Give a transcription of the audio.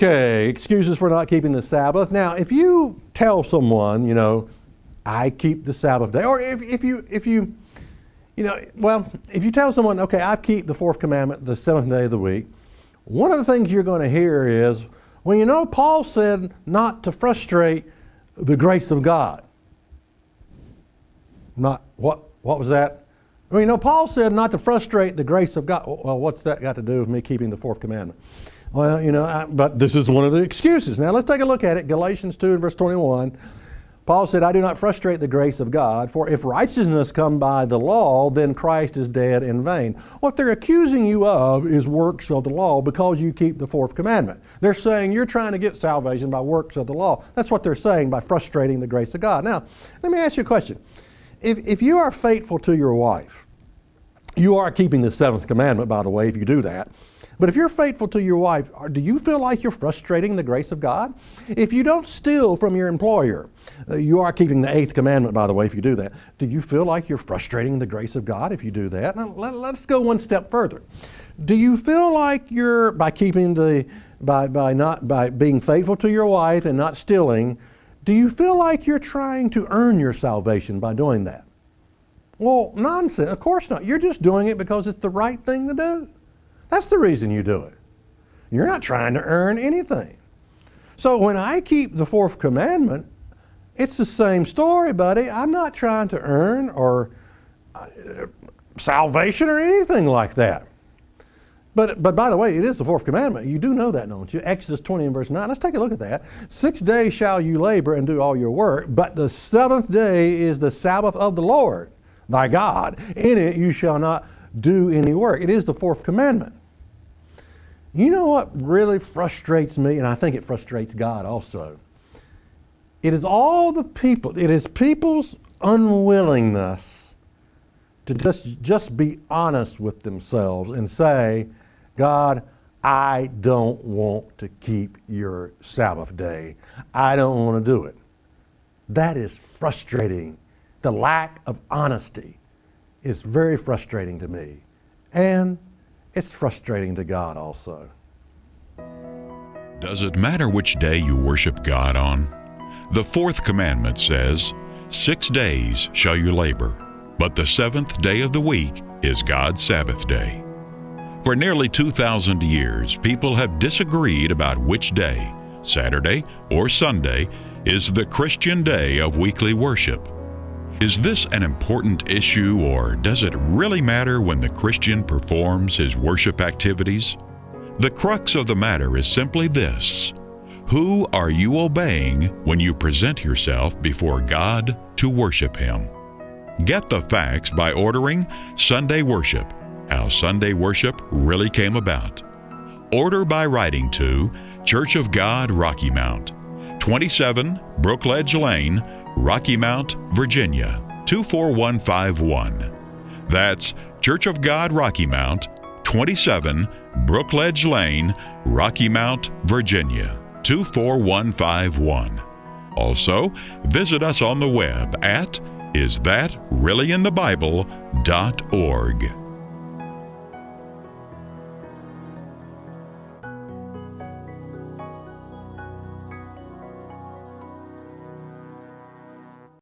Okay, excuses for not keeping the Sabbath. Now, if you tell someone, I keep the Sabbath day, or if you tell someone, okay, I keep the fourth commandment, the seventh day of the week, one of the things you're going to hear is, well, Paul said not to frustrate the grace of God. Not, what was that? Well, Paul said not to frustrate the grace of God. Well, what's that got to do with me keeping the fourth commandment? Well, but this is one of the excuses. Now, let's take a look at it. Galatians 2 and verse 21. Paul said, I do not frustrate the grace of God, for if righteousness come by the law, then Christ is dead in vain. What they're accusing you of is works of the law because you keep the fourth commandment. They're saying you're trying to get salvation by works of the law. That's what they're saying by frustrating the grace of God. Now, let me ask you a question. If you are faithful to your wife, you are keeping the seventh commandment, by the way, if you do that. But if you're faithful to your wife, do you feel like you're frustrating the grace of God? If you don't steal from your employer, you are keeping the eighth commandment, by the way, if you do that. Do you feel like you're frustrating the grace of God if you do that? Now, let's go one step further. Do you feel like you're, by being faithful to your wife and not stealing, do you feel like you're trying to earn your salvation by doing that? Well, nonsense. Of course not. You're just doing it because it's the right thing to do. That's the reason you do it. You're not trying to earn anything. So when I keep the fourth commandment, it's the same story, buddy. I'm not trying to earn or salvation or anything like that. But by the way, it is the fourth commandment. You do know that, don't you? Exodus 20 and verse 9. Let's take a look at that. 6 days shall you labor and do all your work, but the seventh day is the Sabbath of the Lord, thy God. In it you shall not do any work. It is the fourth commandment. You know what really frustrates me, and I think it frustrates God also? It is people's unwillingness to just be honest with themselves and say, God, I don't want to keep your Sabbath day. I don't want to do it. That is frustrating. The lack of honesty is very frustrating to me. And it's frustrating to God also. Does it matter which day you worship God on? The fourth commandment says, 6 days shall you labor, but the seventh day of the week is God's Sabbath day. For nearly 2,000 years, people have disagreed about which day, Saturday or Sunday, is the Christian day of weekly worship. Is this an important issue, or does it really matter when the Christian performs his worship activities? The crux of the matter is simply this: who are you obeying when you present yourself before God to worship Him? Get the facts by ordering Sunday Worship, How Sunday Worship Really Came About. Order by writing to Church of God, Rocky Mount, 27 Brookledge Lane, Rocky Mount, Virginia, 24151. That's Church of God, Rocky Mount, 27 Brookledge Lane, Rocky Mount, Virginia, 24151. Also, visit us on the web at isthatreallyinthebible.org.